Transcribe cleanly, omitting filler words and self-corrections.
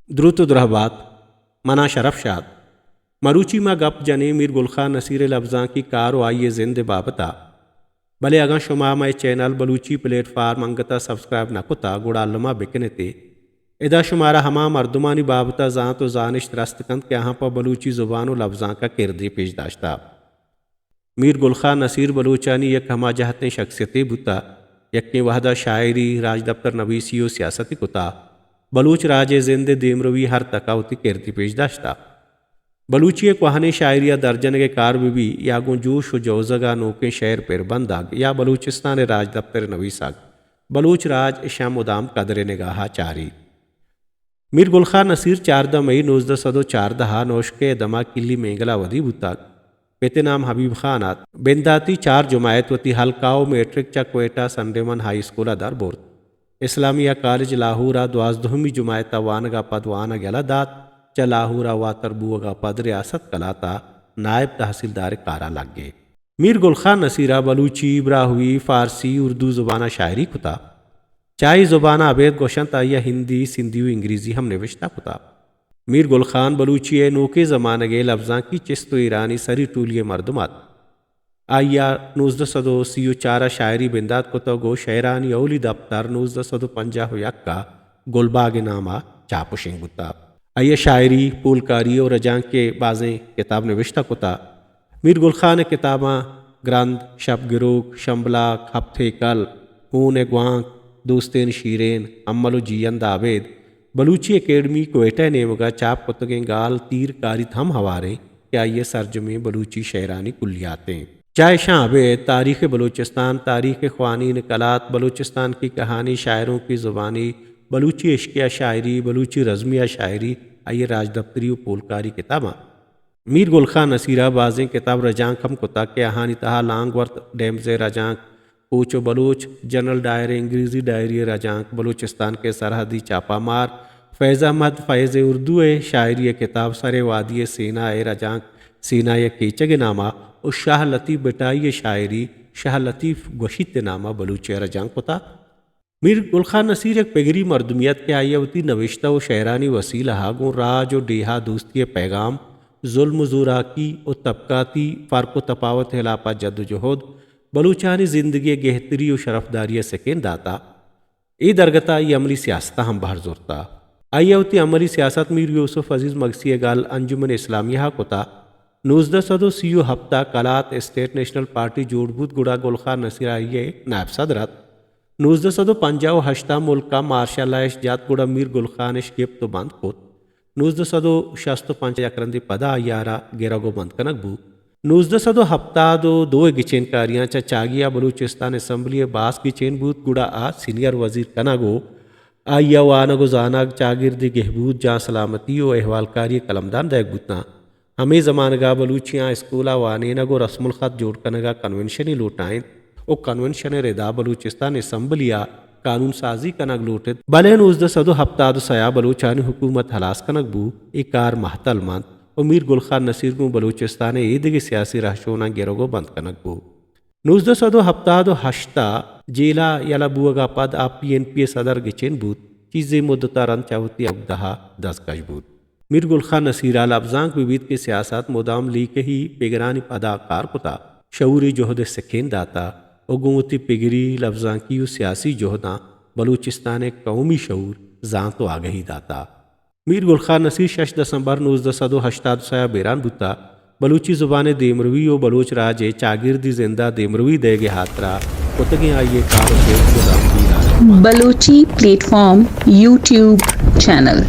द्रुत दुरहबात मना शरफ शाद मरूची मा गप जने मीर गुलखा नसीर लफ्ज़ां की कार आइए जिंद बाबता भले अगर शुमा मैं चैनल बलूची प्लेटफार्म अंगता सब्सक्राइब नकुता गुड़ालमा बिकने ते इदा शुमारा हमा मर्दुमानी बाबता जां तो जानिश रस्तकंद के यहाँ पर बलूची ज़ुबान लफ्ज़ां का किरदी पेश दाश्ता। मीर गुलखा नसीर बलूचानी एक हमा जहतें शख्सियतें बुता यक्के वहदा शायरी राज दफ्तर नवीसी व सियासती कुता बलूच राज जिंद देमरवी हर तकावती किरदी पेश दाश्ता। बलूची एक वहाने शायरिया दर्जन के कार भी या गुंजूश व जौजगा नोके शहर पर बंदाग या बलूचिस्तान राज दफ्तर नवीसाग बलूच राज शाम उदाम कदर निगाह चारी। मीर गुलखा नसीर 14 मई 1914 नौशके दमा किली मेंगला वदी बुताग पेते नाम हबीब खानात बेंदाती 4 जुमायत वती हल्काओ मैट्रिक चा क्वेटा संडेमन हाई स्कूल दर बोर्ड इस्लामिया कॉलेज लाहौरा 12वीं जुमायत वानगा पदवाना गला दात चा लाहौरा वा तरबुआ पद रियासत कलाता नायब तहसीलदार कारा लग गए। मीर गुलखा नसीरा बलूची ब्राहुई फ़ारसी उर्दू ज़ुबाना शायरी कुता चाई ज़ुबाना अबेद गोशन ताया हिंदी सिंधी इंग्रेज़ी हम निविश्ता कुता। मीर गुलखान बलूची नोके ज़माने के लफ्ज़ां की चिस्त ईरानी सरी टूलिए मर्दुमात आया 1934 शायरी बिंदात कुता गो शहरानी औली दफ्तर 1950 का गुलबाग नामा चापुशिंग बुता आइए शायरी पुलकारी और रजां के बाज़ें किताब नविश्ता कुता। मीर गुलखान किताबां ग्रंथ शब गिरोग शम्बलाक हफ्ते कल ऊन ग्वांक दोस्तेन शीरेन अम्मलो जियन दावेद बलूची एकेडमी कोयटा नेमगा चाप कुतगें गाल तीर कारी थम हवारे क्या ये सर्जमे बलूची शहरानी कुल्लियातें चाय शाह अबेद तारीख़ बलूचिस्तान तारीख़ ख़वानीन कलात बलूचिस्तान की कहानी शायरों की ज़ुबानी बलूची इश्किया शायरी बलूची रज़मिया शायरी आइए राज दफ्तरी व पोलकारी किताबा। मीर गुलखा नसीरा बाज़ें किताब रजांक हम कुता के अहानी तहा लांग वर्त डेमज़े रजांक पूचो बलूच जनरल डायरे इंग्रेज़ी डायरी रजांक बलूचिस्तान के सरहदी चापामार फैज़ अहमद फ़ैज़ उर्दू शायरी किताब सरे वादी सीना रजांक सीना कीचग नामा और शाह लतीफ़ बटाई शायरी शाह लतीफ़ गोशित नामा बलूच रजांक होता। मीर गुलखा नसीर एक पेगरी मर्दमियत के आयावती नविश्ता व शहरानी वसीला हागों राज और डेहा दोस्ती पैगाम जुल्म ज़ुराकी और तबकाती फ़र्क व तफावत हिलापा जद्दोजहद बलूचानी ज़िंदगी गहतरी और शरफदारी सेकेंड दाता ए दरगता ये अमली सियासत हम बाहर जोरता आयावती अमली सियासत मीर यूसुफ अजीज़ मगसी गाल अंजुमन इस्लामिया कोता 1930 हफ्ता कलात स्टेट नेशनल पार्टी जोड़बूत गुड़ा गुलखा नसीर आइए नायब सदरत 1958 मुल्का मार्शल जात गुड़ा मीर गुलखानिश गिफ्त बंद कोत 1965 अक्रंदी पदा यारा गेरागो बंद कनकबू 1970 दो गिचेन कारियां चागिया बलूचिस्तान असम्बली बास गिचेन बूत गुड़ा आ सीनियर वजीर कनागो आया वानगो जानाग चागिर्दी गहबूत जहाँ सलामती व अहवालकारी कलमदान दैग बुतना हमें ज़मानगा बलूचियाँ स्कूला वाने नगो रस्मुल ख़त जोड़ कनगा कन्वेंशनी लौटाएं ओ कन्वेंशन रेदा बलूचिस्तान असम्बलिया कानून साजी कनग लूटे बले 1970 सया बलूचानी हुकूमत हलास कनक बू एक कार महतल मंद और मीर गुलखा नसीर को बलूचिस्तान ईदगी सियासी रहशोना गिरोगो बंद कनक बू 1970 जेला यला बुअगा पद आप PNP सदर गिचेन बूत चीज़ें मुद्दता रन चावती अब्दहा 10 कश बूत। मीर गुलखा नसीरा लफ्ज़ांक विविध के सियासत मुदाम ली के ही पेगरानी अदाकार कुता शऊरी जोहद सकेन दाता उगूती पिगरी लफ्ज़ां की सियासी जोहदा बलूचिस्तान कौमी शऊर जां तो आगही दाता। मीर गुलखा नसीर 6 दिसंबर 1980 बेरान बुता बलूची ज़ुबान देमरवी व बलूच राज चागिर्दी जिंदा देमरवी देगे हाथरा कुतगे आइए कार बलूची प्लेटफॉर्म यूट्यूब चैनल।